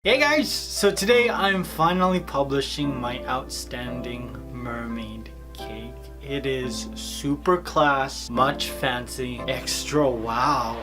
Hey guys! So today I'm finally publishing my outstanding mermaid cake. It is super class, much fancy, extra wow.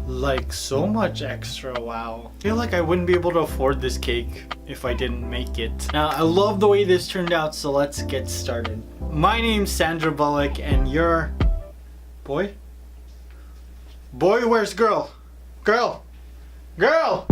Like so much extra wow. I feel like I wouldn't be able to afford this cake if I didn't make it. Now I love the way this turned out, so let's get started. My name's Sandra Bullock and you're... Boy? Boy, where's girl? Girl! Girl!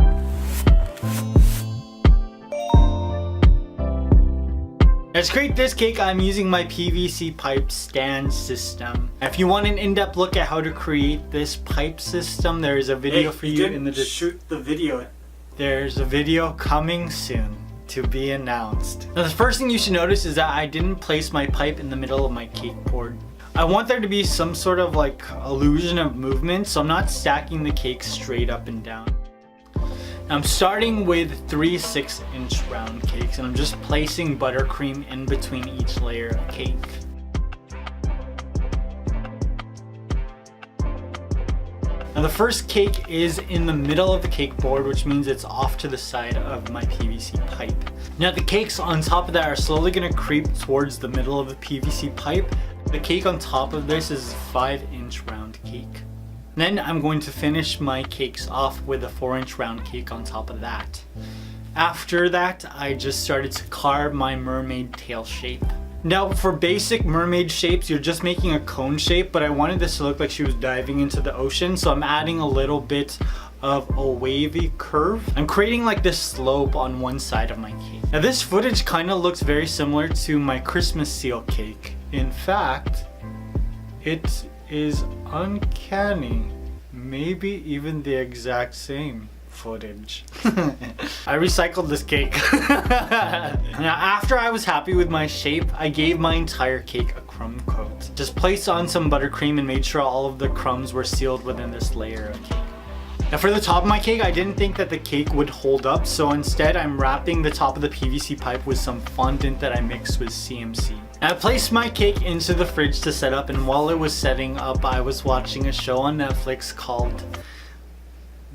To create this cake, I'm using my PVC pipe stand system. If you want an in-depth look at how to create this pipe system, there is a video for you in the shoot the video. There's a video coming soon to be announced. Now the first thing you should notice is that I didn't place my pipe in the middle of my cake board. I want there to be some sort of like illusion of movement, so I'm not stacking the cake straight up and down. I'm starting with 3 6-inch round cakes and I'm just placing buttercream in between each layer of cake. Now the first cake is in the middle of the cake board, which means it's off to the side of my PVC pipe. Now the cakes on top of that are slowly going to creep towards the middle of the PVC pipe. The cake on top of this is 5-inch round cake. Then I'm going to finish my cakes off with a 4-inch round cake on top of that. After that, I just started to carve my mermaid tail shape. Now for basic mermaid shapes, you're just making a cone shape, but I wanted this to look like she was diving into the ocean, so I'm adding a little bit of a wavy curve. I'm creating like this slope on one side of my cake. Now this footage kind of looks very similar to my Christmas seal cake. In fact, it is uncanny, maybe even the exact same footage. I recycled this cake. Now after I was happy with my shape, I gave my entire cake a crumb coat. Just placed on some buttercream and made sure all of the crumbs were sealed within this layer of cake. Now for the top of my cake, I didn't think that the cake would hold up, so instead I'm wrapping the top of the PVC pipe with some fondant that I mixed with CMC. I placed my cake into the fridge to set up, and while it was setting up, I was watching a show on Netflix called...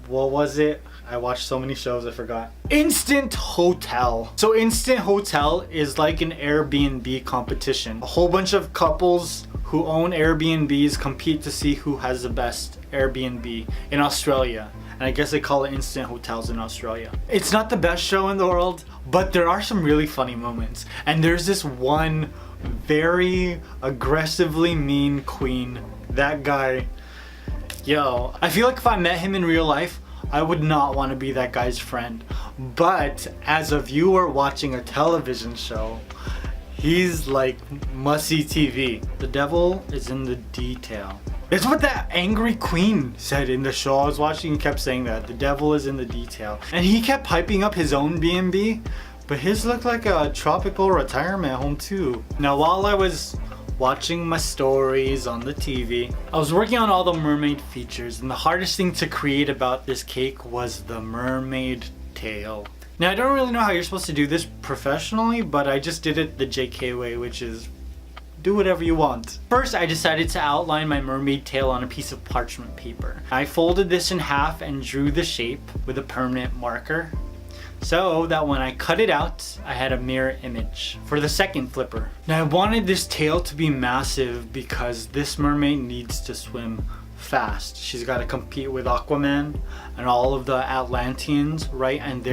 what was it? I watched so many shows I forgot. Instant Hotel. So Instant Hotel is like an Airbnb competition. A whole bunch of couples who own Airbnbs compete to see who has the best Airbnb in Australia. And I guess they call it Instant Hotels in Australia. It's not the best show in the world, but there are some really funny moments. And there's this one very aggressively mean queen. That guy, yo, I feel like if I met him in real life, I would not want to be that guy's friend. But as a viewer watching a television show, he's like must-see TV. The devil is in the detail. It's what that angry queen said in the show I was watching. He kept saying that. The devil is in the detail. And he kept hyping up his own B&B, but his looked like a tropical retirement home too. Now while I was watching my stories on the TV, I was working on all the mermaid features, and the hardest thing to create about this cake was the mermaid tail. Now I don't really know how you're supposed to do this professionally, but I just did it the JK way, which is do whatever you want. First, I decided to outline my mermaid tail on a piece of parchment paper. I folded this in half and drew the shape with a permanent marker, so that when I cut it out, I had a mirror image for the second flipper. Now I wanted this tail to be massive because this mermaid needs to swim fast. She's got to compete with Aquaman and all of the Atlanteans, right? And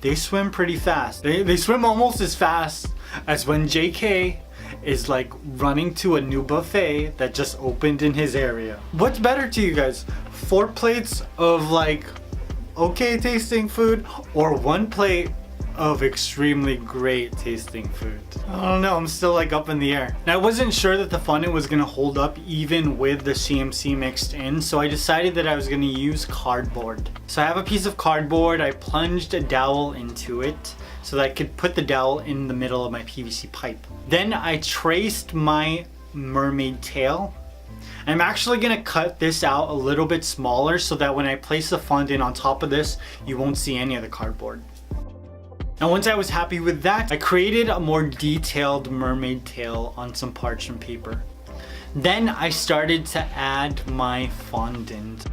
they swim pretty fast. They swim almost as fast as when JK is like running to a new buffet that just opened in his area. What's better to you guys? 4 plates of like okay tasting food, or 1 plate of extremely great tasting food? I don't know, I'm still like up in the air. Now I wasn't sure that the fondant was gonna hold up even with the CMC mixed in, so I decided that I was gonna use cardboard. So I have a piece of cardboard, I plunged a dowel into it so that I could put the dowel in the middle of my PVC pipe. Then I traced my mermaid tail. I'm actually going to cut this out a little bit smaller so that when I place the fondant on top of this, you won't see any of the cardboard. Now once I was happy with that, I created a more detailed mermaid tail on some parchment paper. Then I started to add my fondant.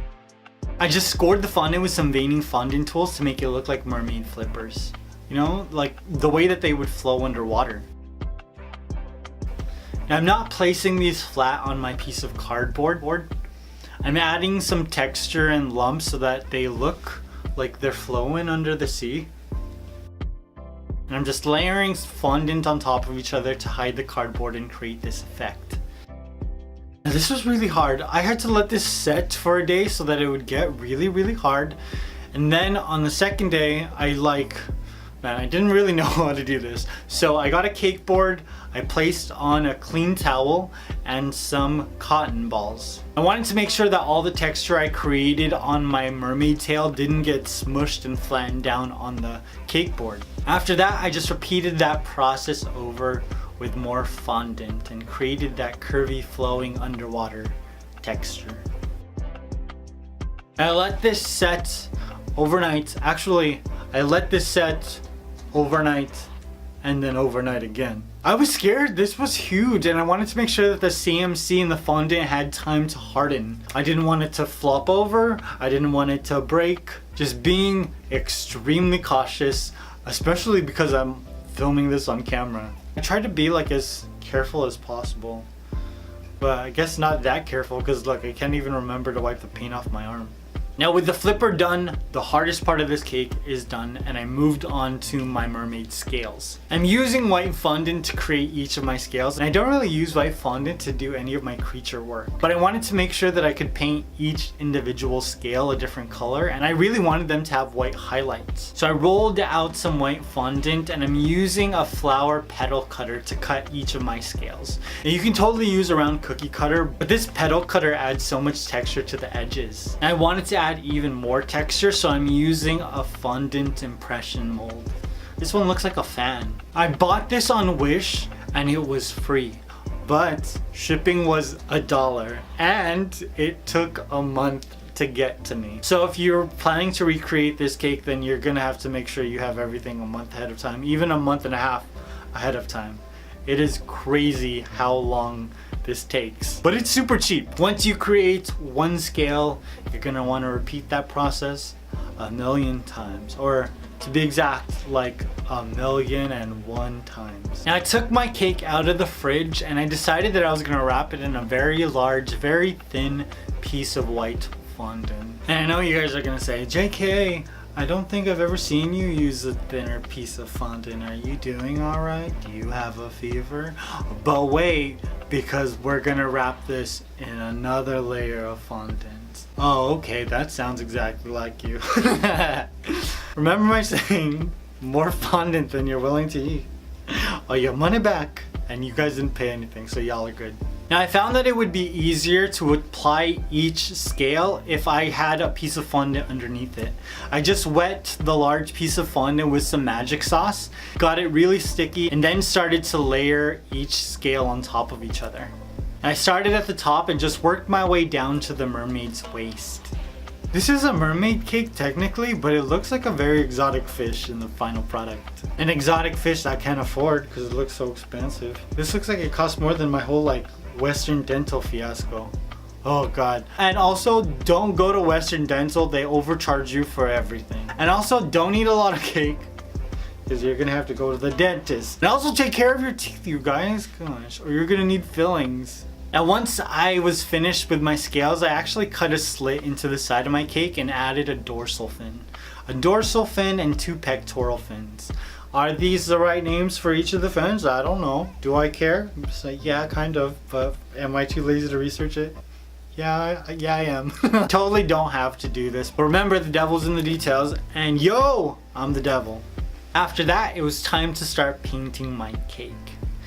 I just scored the fondant with some veining fondant tools to make it look like mermaid flippers. You know, like the way that they would flow underwater. Now I'm not placing these flat on my piece of cardboard. I'm adding some texture and lumps so that they look like they're flowing under the sea. And I'm just layering fondant on top of each other to hide the cardboard and create this effect. Now this was really hard. I had to let this set for a day so that it would get really hard. And then on the second day, I didn't really know how to do this. So I got a cake board, I placed on a clean towel and some cotton balls. I wanted to make sure that all the texture I created on my mermaid tail didn't get smushed and flattened down on the cake board. After that, I just repeated that process over with more fondant and created that curvy flowing underwater texture. I let this set overnight. Actually, I let this set overnight and then overnight again. I was scared. This was huge and I wanted to make sure that the CMC and the fondant had time to harden. I didn't want it to flop over. I didn't want it to break. Just being extremely cautious, especially because I'm filming this on camera. I tried to be like as careful as possible, but I guess not that careful because look, I can't even remember to wipe the paint off my arm. Now with the flipper done, the hardest part of this cake is done and I moved on to my mermaid scales. I'm using white fondant to create each of my scales and I don't really use white fondant to do any of my creature work. But I wanted to make sure that I could paint each individual scale a different color and I really wanted them to have white highlights. So I rolled out some white fondant and I'm using a flower petal cutter to cut each of my scales. Now you can totally use a round cookie cutter, but this petal cutter adds so much texture to the edges. And I wanted to add even more texture, so I'm using a fondant impression mold. This one looks like a fan. I bought this on Wish and it was free, but shipping was $1 and it took a month to get to me. So if you're planning to recreate this cake, then you're gonna have to make sure you have everything a month ahead of time, even a month and a half ahead of time. It is crazy how long this takes, but it's super cheap. Once you create one scale, you're gonna want to repeat that process 1,000,000 times, or to be exact, like 1,000,001 times. Now I took my cake out of the fridge and I decided that I was gonna wrap it in a very large, very thin piece of white fondant. And I know you guys are gonna say, JK, I don't think I've ever seen you use a thinner piece of fondant. Are you doing all right? Do you have a fever? But wait, because we're gonna wrap this in another layer of fondant. Oh, okay, that sounds exactly like you. Remember my saying, more fondant than you're willing to eat. Oh, your money back. And you guys didn't pay anything, so y'all are good. Now I found that it would be easier to apply each scale if I had a piece of fondant underneath it. I just wet the large piece of fondant with some magic sauce, got it really sticky, and then started to layer each scale on top of each other. I started at the top and just worked my way down to the mermaid's waist. This is a mermaid cake technically, but it looks like a very exotic fish in the final product. An exotic fish I can't afford because it looks so expensive. This looks like it costs more than my whole Western Dental fiasco. Oh god. And also, don't go to Western Dental, they overcharge you for everything. And also, don't eat a lot of cake because you're gonna have to go to the dentist. And also take care of your teeth, you guys, gosh, or you're gonna need fillings. Now once I was finished with my scales, I actually cut a slit into the side of my cake and added a dorsal fin. A dorsal fin and 2 pectoral fins. Are these the right names for each of the fins? I don't know. Do I care? So, yeah, kind of, but am I too lazy to research it? Yeah, I am. Totally don't have to do this, but remember the devil's in the details, and yo, I'm the devil. After that, it was time to start painting my cake.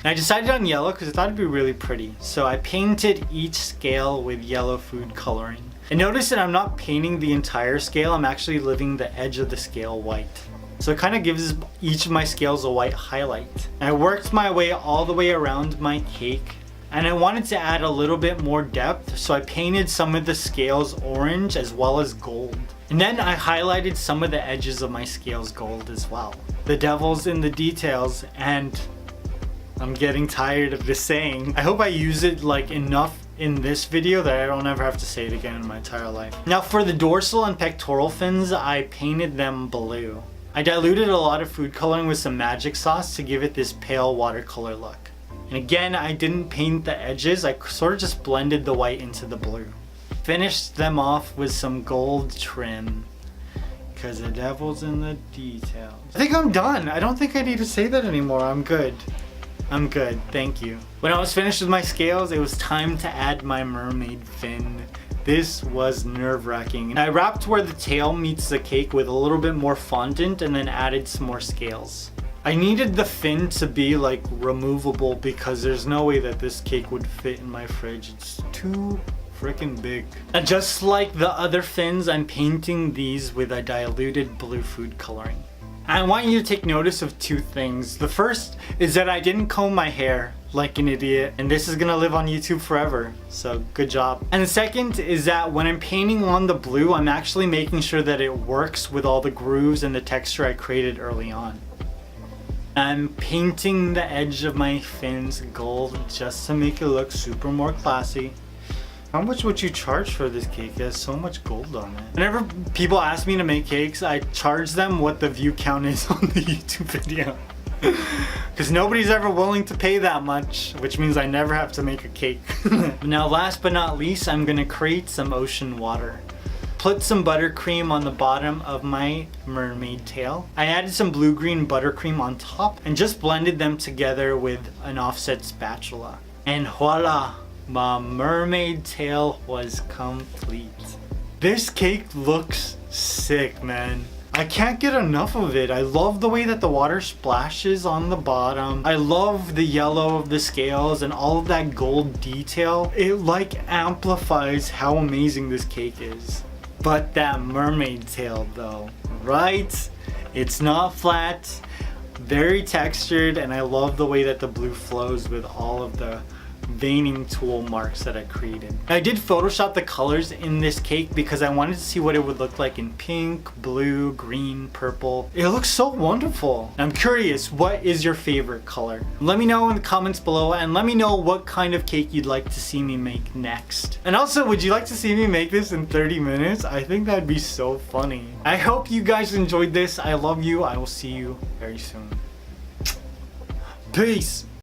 And I decided on yellow because I thought it'd be really pretty. So I painted each scale with yellow food coloring. And notice that I'm not painting the entire scale, I'm actually leaving the edge of the scale white. So it kind of gives each of my scales a white highlight. And I worked my way all the way around my cake. And I wanted to add a little bit more depth, so I painted some of the scales orange as well as gold. And then I highlighted some of the edges of my scales gold as well. The devil's in the details, and I'm getting tired of this saying. I hope I use it enough in this video that I don't ever have to say it again in my entire life. Now for the dorsal and pectoral fins, I painted them blue. I diluted a lot of food coloring with some magic sauce to give it this pale watercolor look. And again, I didn't paint the edges, I sort of just blended the white into the blue. Finished them off with some gold trim, because the devil's in the details. I think I'm done. I don't think I need to say that anymore. I'm good. I'm good, thank you. When I was finished with my scales, it was time to add my mermaid fin. This was nerve-wracking. I wrapped where the tail meets the cake with a little bit more fondant and then added some more scales. I needed the fin to be like removable because there's no way that this cake would fit in my fridge. It's too freaking big. And just like the other fins, I'm painting these with a diluted blue food coloring. I want you to take notice of two things. The first is that I didn't comb my hair like an idiot, and this is gonna live on YouTube forever, so good job. And the second is that when I'm painting on the blue, I'm actually making sure that it works with all the grooves and the texture I created early on. I'm painting the edge of my fins gold just to make it look super more classy. How much would you charge for this cake? It has so much gold on it. Whenever people ask me to make cakes, I charge them what the view count is on the YouTube video. Because nobody's ever willing to pay that much, which means I never have to make a cake. Now last but not least, I'm gonna create some ocean water. Put some buttercream on the bottom of my mermaid tail. I added some blue-green buttercream on top and just blended them together with an offset spatula. And voila! My mermaid tail was complete. This cake looks sick, man. I can't get enough of it. I love the way that the water splashes on the bottom. I love the yellow of the scales and all of that gold detail. It like amplifies how amazing this cake is. But that mermaid tail though, right? It's not flat, very textured, and I love the way that the blue flows with all of the veining tool marks that I created. I did Photoshop the colors in this cake because I wanted to see what it would look like in pink, blue, green, purple. It looks so wonderful. I'm curious, what is your favorite color? Let me know in the comments below, and let me know what kind of cake you'd like to see me make next. And also, would you like to see me make this in 30 minutes? I think that'd be so funny. I hope you guys enjoyed this. I love you. I will see you very soon. Peace.